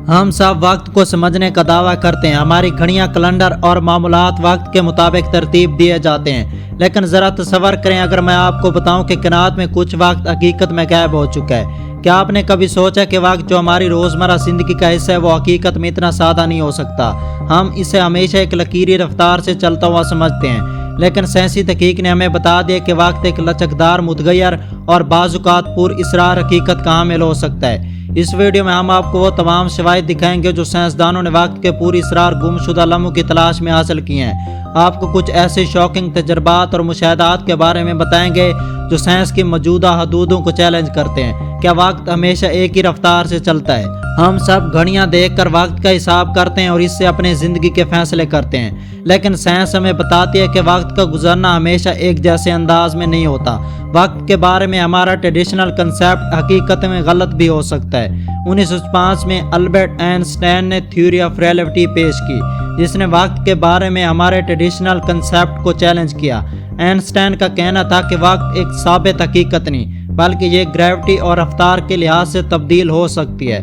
ہم سب وقت کو سمجھنے کا دعویٰ کرتے ہیں، ہماری گھڑیاں، کیلنڈر اور معمولات وقت کے مطابق ترتیب دیے جاتے ہیں، لیکن ذرا تصور کریں اگر میں آپ کو بتاؤں کہ کائنات میں کچھ وقت حقیقت میں غائب ہو چکا ہے۔ کیا آپ نے کبھی سوچا کہ وقت جو ہماری روزمرہ زندگی کا حصہ ہے وہ حقیقت میں اتنا سادہ نہیں ہو سکتا؟ ہم اسے ہمیشہ ایک لکیری رفتار سے چلتا ہوا سمجھتے ہیں، لیکن سائنسی تحقیق نے ہمیں بتا دیا کہ وقت ایک لچکدار، متغیر اور بعض اوقات پر اسرار حقیقت کا حامل ہو سکتا ہے۔ اس ویڈیو میں ہم آپ کو وہ تمام شواہد دکھائیں گے جو سائنسدانوں نے وقت کے پوری اسرار گمشدہ لمحوں کی تلاش میں حاصل کیے ہیں۔ آپ کو کچھ ایسے شاکنگ تجربات اور مشاہدات کے بارے میں بتائیں گے جو سائنس کی موجودہ حدودوں کو چیلنج کرتے ہیں۔ کیا وقت ہمیشہ ایک ہی رفتار سے چلتا ہے؟ ہم سب گھڑیاں دیکھ کر وقت کا حساب کرتے ہیں اور اس سے اپنے زندگی کے فیصلے کرتے ہیں، لیکن سائنس ہمیں بتاتی ہے کہ وقت کا گزرنا ہمیشہ ایک جیسے انداز میں نہیں ہوتا۔ وقت کے بارے میں ہمارا ٹریڈیشنل کنسیپٹ حقیقت میں غلط بھی ہو سکتا ہے۔ 1905 میں البرٹ آئنسٹائن نے تھیوری آف ریلیٹیوٹی پیش کی، جس نے وقت کے بارے میں ہمارے ٹریڈیشنل کنسیپٹ کو چیلنج کیا۔ آئنسٹائن کا کہنا تھا کہ وقت ایک ثابت حقیقت نہیں بلکہ یہ گریوٹی اور رفتار کے لحاظ سے تبدیل ہو سکتی ہے۔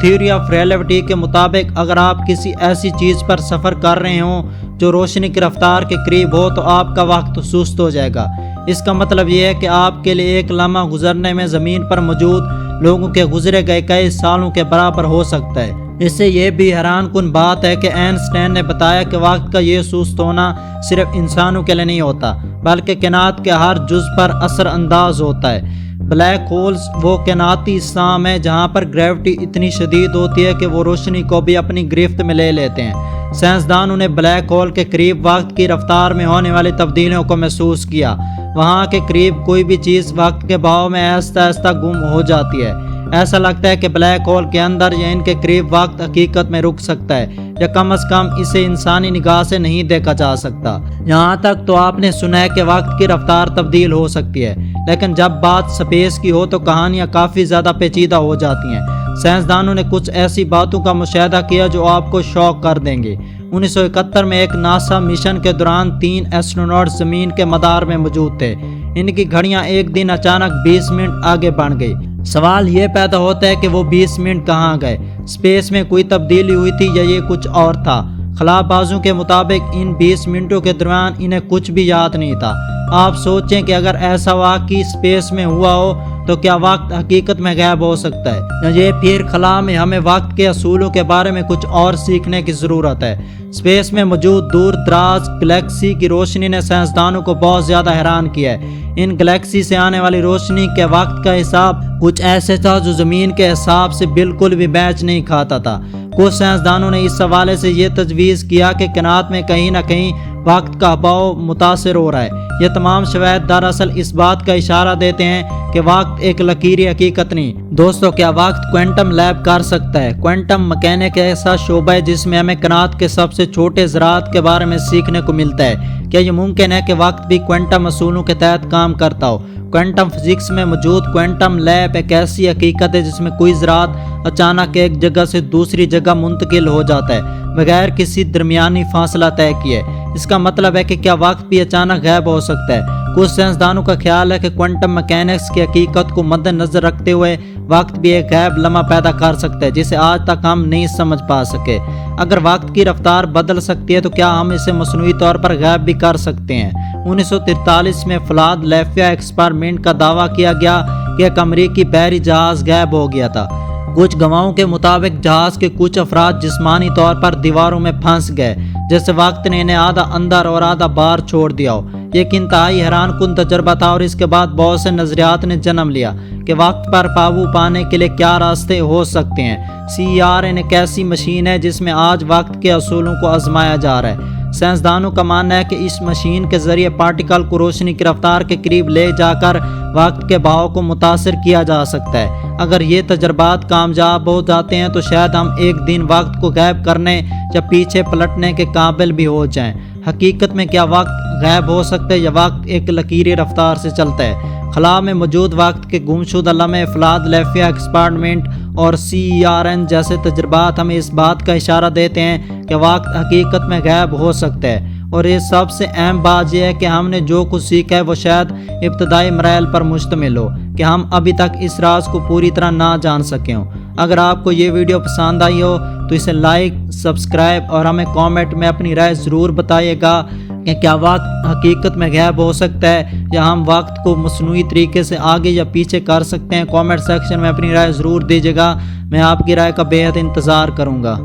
تھیوری آف ریلیٹیوٹی کے مطابق اگر آپ کسی ایسی چیز پر سفر کر رہے ہوں جو روشنی کی رفتار کے قریب ہو تو آپ کا وقت سست ہو جائے گا۔ اس کا مطلب یہ ہے کہ آپ کے لیے ایک لمحہ گزرنے میں زمین پر موجود لوگوں کے گزرے گئے کئی سالوں کے برابر ہو سکتا ہے۔ اس سے یہ بھی حیران کن بات ہے کہ آئنسٹائن نے بتایا کہ وقت کا یہ سست ہونا صرف انسانوں کے لیے نہیں ہوتا بلکہ کائنات کے ہر جز پر اثر انداز ہوتا ہے۔ بلیک ہولز وہ کائناتی اجسام ہے جہاں پر گریوٹی اتنی شدید ہوتی ہے کہ وہ روشنی کو بھی اپنی گرفت میں لے لیتے ہیں۔ سائنسدانوں نے بلیک ہول کے قریب وقت کی رفتار میں ہونے والی تبدیلیوں کو محسوس کیا۔ وہاں کے قریب کوئی بھی چیز وقت کے بہاؤ میں آہستہ آہستہ گم ہو جاتی ہے۔ ایسا لگتا ہے کہ بلیک ہول کے اندر یا ان کے قریب وقت حقیقت میں رک سکتا ہے، یا کم از کم اسے انسانی نگاہ سے نہیں دیکھا جا سکتا۔ یہاں تک تو آپ نے سنا ہے کہ وقت کی رفتار تبدیل ہو سکتی ہے، لیکن جب بات سپیس کی ہو تو کہانیاں کافی زیادہ پیچیدہ ہو جاتی ہیں۔ سائنسدانوں نے کچھ ایسی باتوں کا مشاہدہ کیا جو آپ کو شوق کر دیں گے۔ 1971 میں ایک ناسا مشن کے دوران 3 ایسٹروناٹ زمین کے مدار میں موجود تھے۔ ان کی گھڑیاں ایک دن اچانک 20 منٹ آگے بڑھ گئی۔ سوال یہ پیدا ہوتا ہے کہ وہ 20 منٹ کہاں گئے؟ اسپیس میں کوئی تبدیلی ہوئی تھی یا یہ کچھ اور تھا؟ خلا بازوں کے مطابق ان 20 منٹوں کے دوران انہیں کچھ بھی یاد نہیں تھا۔ آپ سوچیں کہ اگر ایسا واقعی اسپیس میں ہوا ہو تو کیا وقت حقیقت میں غائب ہو سکتا ہے، یا یہ پھر خلا میں ہمیں وقت کے اصولوں کے بارے میں کچھ اور سیکھنے کی ضرورت ہے؟ اسپیس میں موجود دور دراز گلیکسی کی روشنی نے سائنسدانوں کو بہت زیادہ حیران کیا ہے۔ ان گلیکسی سے آنے والی روشنی کے وقت کا حساب کچھ ایسے تھا جو زمین کے حساب سے بالکل بھی میچ نہیں کھاتا تھا۔ کچھ سائنسدانوں نے اس حوالے سے یہ تجویز کیا کہ کائنات میں کہیں نہ کہیں وقت کا بہاؤ متاثر ہو رہا ہے۔ یہ تمام شواہد دراصل اس بات کا اشارہ دیتے ہیں کہ وقت ایک لکیری حقیقت نہیں۔ دوستو، کیا وقت کوانٹم لیب کر سکتا ہے؟ کوانٹم مکینک ایسا شعبہ ہے جس میں ہمیں کائنات کے سب سے چھوٹے ذرات کے بارے میں سیکھنے کو ملتا ہے۔ کیا یہ ممکن ہے کہ وقت بھی کوانٹم اصولوں کے تحت کام کرتا ہو؟ کوانٹم فزکس میں موجود کوانٹم لیب ایک ایسی حقیقت ہے جس میں کوئی ذرات اچانک ایک جگہ سے دوسری جگہ منتقل ہو جاتا ہے بغیر کسی درمیانی فاصلہ طے کیے۔ اس کا مطلب ہے کہ کیا وقت بھی اچانک غائب ہو سکتا ہے؟ کچھ سائنسدانوں کا خیال ہے کہ کوانٹم مکینکس کی حقیقت کو مد نظر رکھتے ہوئے وقت بھی ایک غائب لمحہ پیدا کر سکتا ہے جسے آج تک ہم نہیں سمجھ پا سکے۔ اگر وقت کی رفتار بدل سکتی ہے تو کیا ہم اسے مصنوعی طور پر غائب بھی کر سکتے ہیں؟ 1943 میں فلادیلفیا ایکسپیریمنٹ کا دعویٰ کیا گیا کہ ایک امریکی بحری جہاز غائب ہو گیا تھا۔ کچھ گواہوں کے مطابق جہاز کے کچھ افراد جسمانی طور پر دیواروں میں پھنس گئے، جیسے وقت نے انہیں آدھا اندر اور آدھا باہر چھوڑ دیا ہو۔ یہ ایک انتہائی حیران کن تجربہ تھا اور اس کے بعد بہت سے نظریات نے جنم لیا کہ وقت پر قابو پانے کے لیے کیا راستے ہو سکتے ہیں۔ CERN ایک ایسی مشین ہے جس میں آج وقت کے اصولوں کو آزمایا جا رہا ہے۔ سائنسدانوں کا ماننا ہے کہ اس مشین کے ذریعے پارٹیکل کو روشنی کی رفتار کے قریب لے جا کر وقت کے بہاؤ کو متاثر کیا جا سکتا ہے۔ اگر یہ تجربات کامیاب ہو جاتے ہیں تو شاید ہم ایک دن وقت کو غائب کرنے یا پیچھے پلٹنے کے قابل بھی ہو جائیں۔ حقیقت میں کیا وقت غائب ہو سکتا ہے یا وقت ایک لکیری رفتار سے چلتا ہے؟ خلا میں موجود وقت کے گمشدہ لمحے، فلادیلفیا ایکسپیریمنٹ اور CERN جیسے تجربات ہمیں اس بات کا اشارہ دیتے ہیں کہ وقت حقیقت میں غائب ہو سکتا ہے۔ اور یہ سب سے اہم بات یہ ہے کہ ہم نے جو کچھ سیکھا ہے وہ شاید ابتدائی مراحل پر مشتمل ہو، کہ ہم ابھی تک اس راز کو پوری طرح نہ جان سکے ہوں۔ اگر آپ کو یہ ویڈیو پسند آئی ہو تو اسے لائک، سبسکرائب اور ہمیں کامنٹ میں اپنی رائے ضرور بتائیے گا کہ کیا وقت حقیقت میں غائب ہو سکتا ہے یا ہم وقت کو مصنوعی طریقے سے آگے یا پیچھے کر سکتے ہیں۔ کامنٹ سیکشن میں اپنی رائے ضرور دیجیے گا، میں آپ کی رائے کا بے حد انتظار کروں گا۔